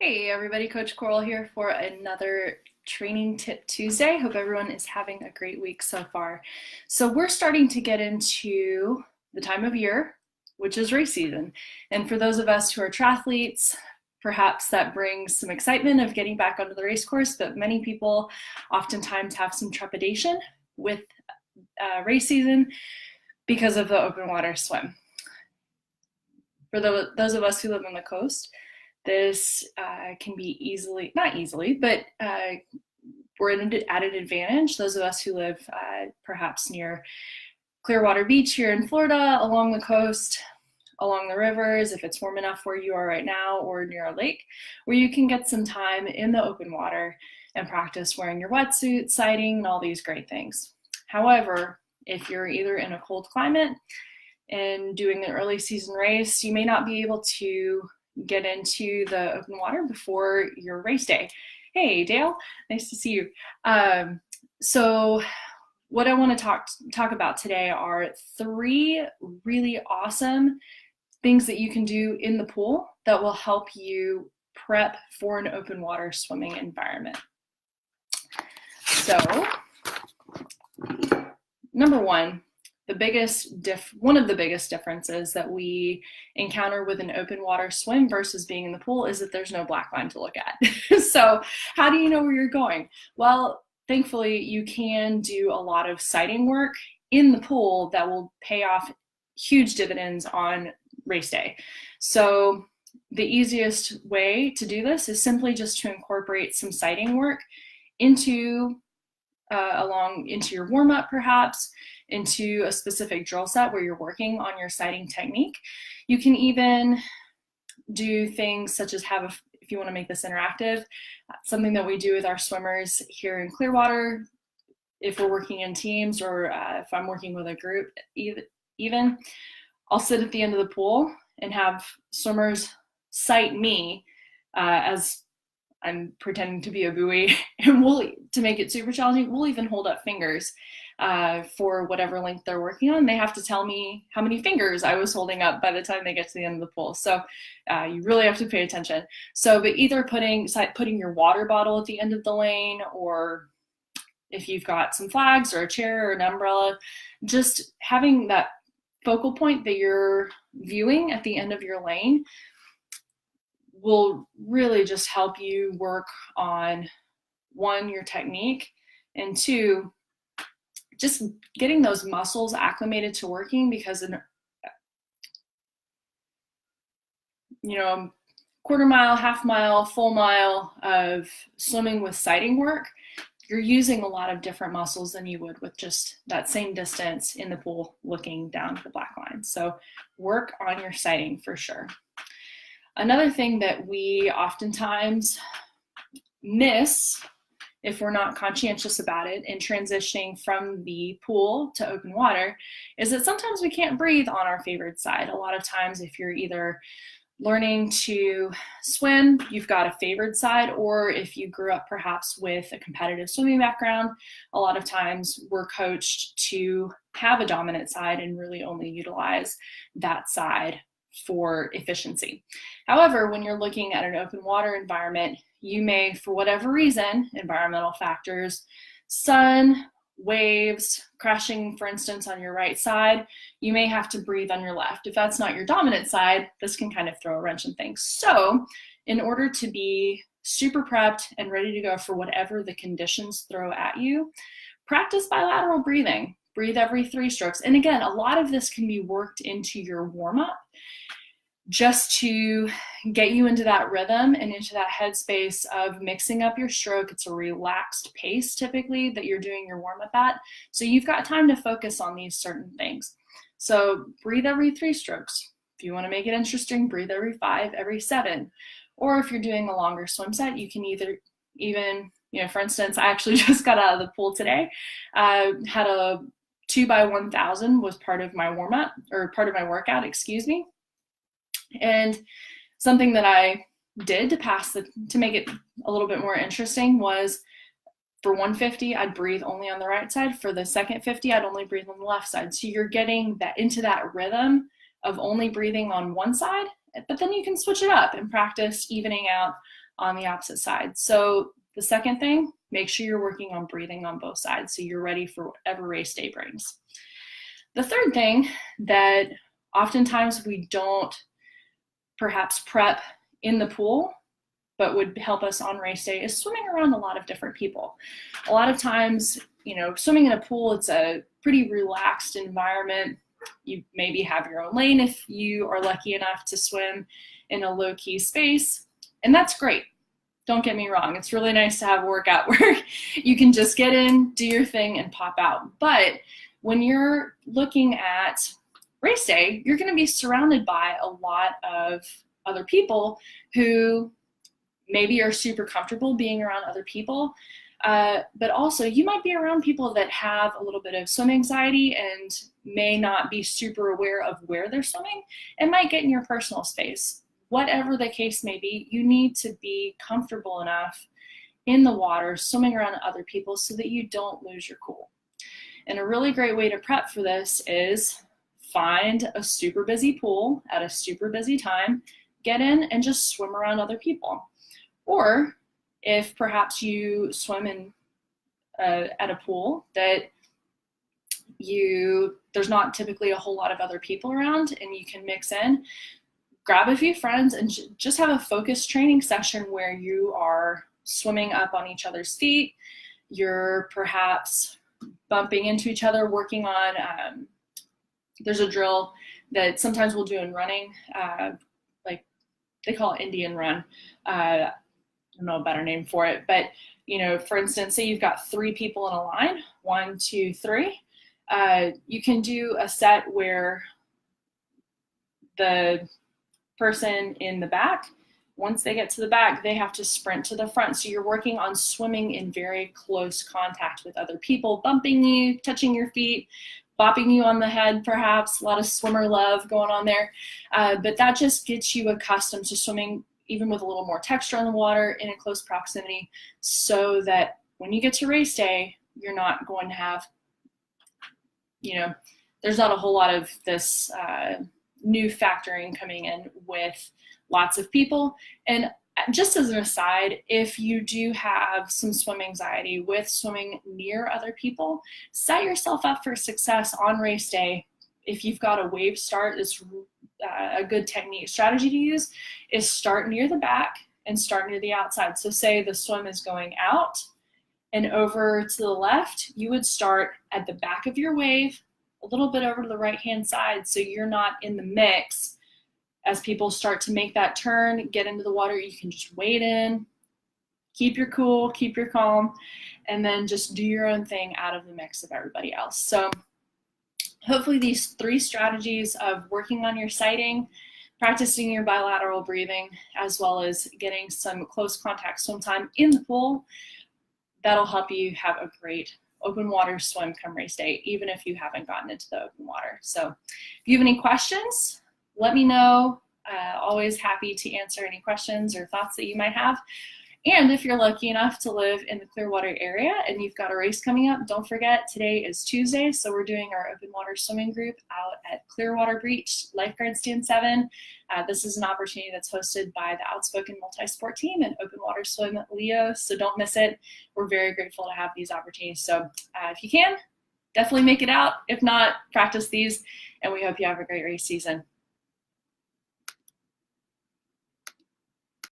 Hey everybody, Coach Coral here for another Training Tip Tuesday. Hope everyone is having a great week so far. So we're starting to get into the time of year, which is race season. And for those of us who are triathletes, perhaps that brings some excitement of getting back onto the race course, but many people oftentimes have some trepidation with race season because of the open water swim. For those of us who live on the coast, this can be not easily, but we're at an advantage. Those of us who live perhaps near Clearwater Beach here in Florida, along the coast, along the rivers, if it's warm enough where you are right now, or near a lake, where you can get some time in the open water and practice wearing your wetsuit, sighting, and all these great things. However, if you're either in a cold climate and doing an early season race, you may not be able to get into the open water before your race day. Hey Dale, nice to see you. So what I want to talk about today are 3 really awesome things that you can do in the pool that will help you prep for an open water swimming environment. So number 1, one of the biggest differences that we encounter with an open water swim versus being in the pool is that there's no black line to look at. So how do you know where you're going? Well, thankfully you can do a lot of sighting work in the pool that will pay off huge dividends on race day. So the easiest way to do this is simply just to incorporate some sighting work into your warm-up, perhaps into a specific drill set where you're working on your sighting technique. You can even do things such as if you want to make this interactive, something that we do with our swimmers here in Clearwater, if we're working in teams, or if I'm working with a group even, I'll sit at the end of the pool and have swimmers sight me as I'm pretending to be a buoy, and to make it super challenging, we'll even hold up fingers for whatever length they're working on. They have to tell me how many fingers I was holding up by the time they get to the end of the pool. So you really have to pay attention. So, but either putting your water bottle at the end of the lane, or if you've got some flags or a chair or an umbrella, just having that focal point that you're viewing at the end of your lane will really just help you work on, 1, your technique, and 2, just getting those muscles acclimated to working, because quarter mile, half mile, full mile of swimming with sighting work, you're using a lot of different muscles than you would with just that same distance in the pool looking down to the black line. So work on your sighting for sure. Another thing that we oftentimes miss if we're not conscientious about it in transitioning from the pool to open water is that sometimes we can't breathe on our favored side. A lot of times if you're either learning to swim, you've got a favored side, or if you grew up perhaps with a competitive swimming background, a lot of times we're coached to have a dominant side and really only utilize that side for efficiency. However, when you're looking at an open water environment, you may, for whatever reason, environmental factors, sun, waves, crashing, for instance, on your right side, you may have to breathe on your left. If that's not your dominant side, this can kind of throw a wrench in things. So in order to be super prepped and ready to go for whatever the conditions throw at you, practice bilateral breathing. Breathe every 3 strokes. And again, a lot of this can be worked into your warm-up just to get you into that rhythm and into that headspace of mixing up your stroke. It's a relaxed pace typically that you're doing your warm-up at. So you've got time to focus on these certain things. So breathe every 3 strokes. If you want to make it interesting, breathe every 5, every 7. Or if you're doing a longer swim set, you can even, for instance, I actually just got out of the pool today. Had a 2x1000 was part of my warm-up, or part of my workout, excuse me. And something that I did to make it a little bit more interesting was, for 150, I'd breathe only on the right side. For the second 50, I'd only breathe on the left side. So you're getting into that rhythm of only breathing on one side, but then you can switch it up and practice evening out on the opposite side. So the second thing, make sure you're working on breathing on both sides so you're ready for whatever race day brings. The third thing that oftentimes we don't perhaps prep in the pool, but would help us on race day, is swimming around a lot of different people. A lot of times, swimming in a pool, it's a pretty relaxed environment. You maybe have your own lane if you are lucky enough to swim in a low-key space, and that's great. Don't get me wrong, it's really nice to have a workout where you can just get in, do your thing, and pop out. But when you're looking at race day, you're going to be surrounded by a lot of other people who maybe are super comfortable being around other people, but also you might be around people that have a little bit of swim anxiety and may not be super aware of where they're swimming and might get in your personal space. Whatever the case may be, you need to be comfortable enough in the water, swimming around other people so that you don't lose your cool. And a really great way to prep for this is find a super busy pool at a super busy time, get in and just swim around other people. Or if perhaps you swim in at a pool that there's not typically a whole lot of other people around and you can mix in, grab a few friends and just have a focused training session where you are swimming up on each other's feet. You're perhaps bumping into each other, working on, there's a drill that sometimes we'll do in running, like they call it Indian run. I don't know a better name for it, but for instance, say you've got 3 people in a line, 1, 2, 3. You can do a set where the person in the back, once they get to the back, they have to sprint to the front. So you're working on swimming in very close contact with other people, bumping you, touching your feet, bopping you on the head, perhaps. A lot of swimmer love going on there. But that just gets you accustomed to swimming even with a little more texture on the water in a close proximity, so that when you get to race day, you're not going to have, there's not a whole lot of this new factoring coming in with lots of people. And just as an aside, if you do have some swim anxiety with swimming near other people, set yourself up for success on race day. If you've got a wave start, this a good strategy to use is start near the back and start near the outside. So say the swim is going out and over to the left, you would start at the back of your wave, a little bit over to the right-hand side, so you're not in the mix. As people start to make that turn, get into the water, you can just wade in, keep your cool, keep your calm, and then just do your own thing out of the mix of everybody else. So hopefully these 3 strategies of working on your sighting, practicing your bilateral breathing, as well as getting some close contact swim time in the pool, that'll help you have a great open water swim come race day, even if you haven't gotten into the open water. So if you have any questions, let me know. Always happy to answer any questions or thoughts that you might have. And if you're lucky enough to live in the Clearwater area and you've got a race coming up, don't forget today is Tuesday, so we're doing our open water swimming group out at Clearwater Beach, Lifeguard Stand 7. This is an opportunity that's hosted by the Outspoken Multi-Sport Team and Open Water Swim Leo, so don't miss it. We're very grateful to have these opportunities. So if you can, definitely make it out. If not, practice these, and we hope you have a great race season.